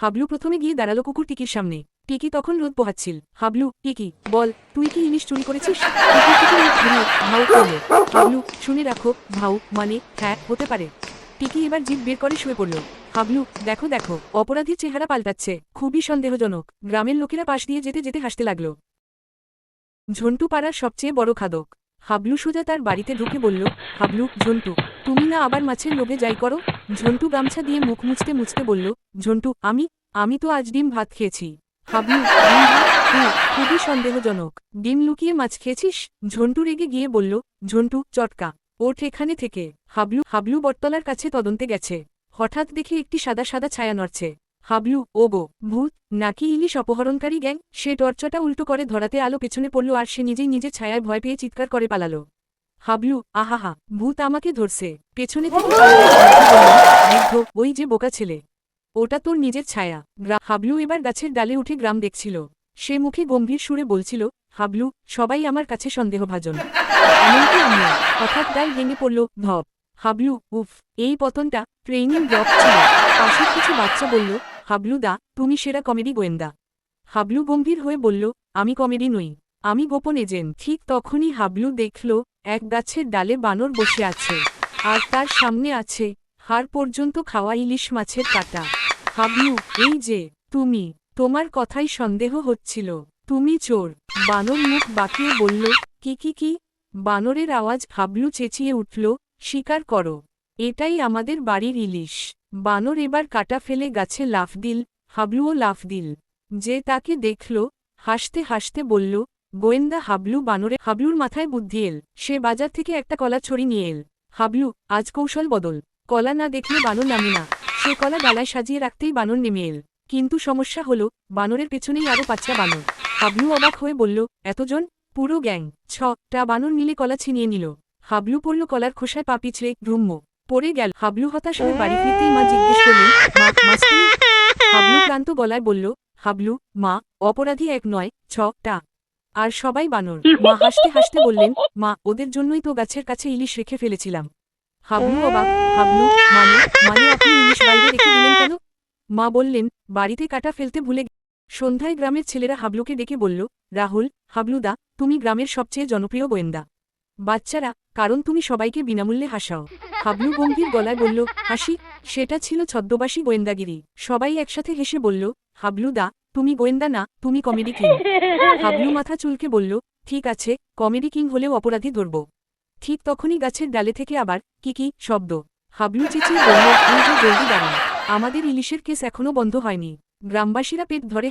হাবলু প্রথমে গিয়ে দাঁড়ালো কুকুর টিকির সামনে। টিকি তখন রোদ পোহাচ্ছিল। হাবলু, টিকি, বল, তুই কি ইলিশ চুরি করেছিস? কুকুর টিকি মুখ ঘুরিয়ে ভাউ করল। হাবলু, শুনে রাখো, ভাউ মানে হ্যাঁ হতে পারে। টিকি এবার জিভ বের করে শুয়ে পড়ল। হাবলু, দেখো দেখো, অপরাধীর চেহারা পাল্টাচ্ছে, খুবই সন্দেহজনক। গ্রামের লোকেরা পাশ দিয়ে যেতে যেতে হাসতে লাগল। ঝন্টু পাড়ার সবচেয়ে বড় খাদক। হাবলু সোজা তার বাড়িতে ঢুকে বলল, হাবলু, ঝন্টু, তুমি না আবার মাছের লোভে যাই করো? ঝন্টু গামছা দিয়ে মুখ মুছতে মুছতে বলল, ঝন্টু, আমি তো আজ ডিম ভাত খেয়েছি। হাবলু, ডিম ভাত? খুবই সন্দেহজনক। ডিম লুকিয়ে মাছ খেয়েছিস? ঝন্টু রেগে গিয়ে বলল, ঝন্টু, চটকা, ওঠ এখানে থেকে। হাবলু বটতলার কাছে তদন্তে গেছে। হঠাৎ দেখে একটি সাদা সাদা ছায়া নড়ছে। হাবলু, ওগো, ভূত নাকি ইলিশ অপহরণকারী গ্যাং? সে টর্চটা উল্টো করে ধরাতে আলো পেছনে পড়ল আর সে নিজেই নিজের ছায়ায় ভয় পেয়ে চিৎকার করে পালালো। হাবলু, আহাহা, ভূত আমাকে ধরছে। পেছনে থেকে বৃদ্ধ, ওই যে বোকা ছেলে, ওটা তোর নিজের ছায়া। হাবলু এবার গাছের ডালে উঠে গ্রাম দেখছিল। সে মুখে গম্ভীর সুরে বলছিল, হাবলু, সবাই আমার কাছে সন্দেহভাজন, এমনকি আমিও। হঠাৎ ডাল ভেঙে পড়ল, ধপ। হাবলু, উফ, এই পতনটা ট্রেনিং ড্রপ ছিল। পাশের কিছু বাচ্চা বলল, হাবলু দা, তুমি সেরা কমেডি গোয়েন্দা। হাবলু গম্ভীর হয়ে বলল, আমি কমেডি নই, আমি গোপন এজেন্ট। ঠিক তখনই হাবলু দেখল এক গাছের ডালে বানর বসে আছে, আর তার সামনে আছে হাড় পর্যন্ত খাওয়া ইলিশ মাছের কাঁটা। হাবলু, এই যে তুমি, তোমার কথাই সন্দেহ হচ্ছিল, তুমি চোর। বানর মুখ বাঁকিয়ে বলল, কি? বানরের আওয়াজ। হাবলু চেঁচিয়ে উঠল, স্বীকার করো, এটাই আমাদের বাড়ির ইলিশ। বানর এবার কাটা ফেলে গাছে লাফ দিল। হাবলুও লাফ দিল। যে তাকে দেখল হাসতে হাসতে বলল, গোয়েন্দা হাবলু। হাবলুর মাথায় বুদ্ধি এল। সে বাজার থেকে একটা কলা ছড়ি নিয়ে এল। হাবলু, আজ কৌশল বদল। কলা না দেখলে বানর নামে না। সে কলা ডালায় সাজিয়ে রাখতেই বানর নেমে এল। কিন্তু সমস্যা হলো, বানরের পেছনেই আরও 5টা বানর। হাবলু অবাক হয়ে বলল, এতজন? পুরো গ্যাং। 6টা বানর মিলে কলা ছিনিয়ে নিল। হাবলু পড়ল কলার খোসায়, পা পিছলে ব্রুম্ম পড়ে গেল। হাবলু হতাশ হয়ে বাড়ি ফিরতেই মা জিজ্ঞেস করলেন, মাঝখানে? হাবলু ক্লান্ত গলায় বলল, হাবলু, মা, অপরাধী 1 নয়, 6টা, আর সবাই বানর। মা হাসতে হাসতে বললেন, মা, ওদের জন্যই তো গাছের কাছে ইলিশ রেখে ফেলেছিলাম। হাবলু অবাক। হাবলু, মানে আপনি ইলিশ বাইরে রেখে দিলেন কেন? মা বললেন, বাড়িতে কাটা ফেলতে ভুলে। সন্ধ্যায় গ্রামের ছেলেরা হাবলুকে ডেকে বলল, রাহুল, হাবলুদা, তুমি গ্রামের সবচেয়ে জনপ্রিয় গোয়েন্দা। বাচ্চারা, কারণ তুমি সবাইকে বিনামূল্যে হাসাও। হাবলু গম্ভীর গলায় বলল, হাসি? সেটা ছিল ছদ্মবাসী গোয়েন্দাগিরি। সবাই একসাথে হেসে বলল, হাবলুদা, তুমি গোয়েন্দা না, তুমি কমেডি কিং। হাবলু মাথা চুলকে বলল, ঠিক আছে, কমেডি কিং হলেও অপরাধী ধরব। ঠিক তখনই গাছের ডালে থেকে আবার কি শব্দ। হাবলু চেঁচিয়ে বলল, এই যে, জলদি দাঁড়ান, আমাদের ইলিশের কেস এখনো বন্ধ হয়নি। গ্রামবাসীরা পেট ধরে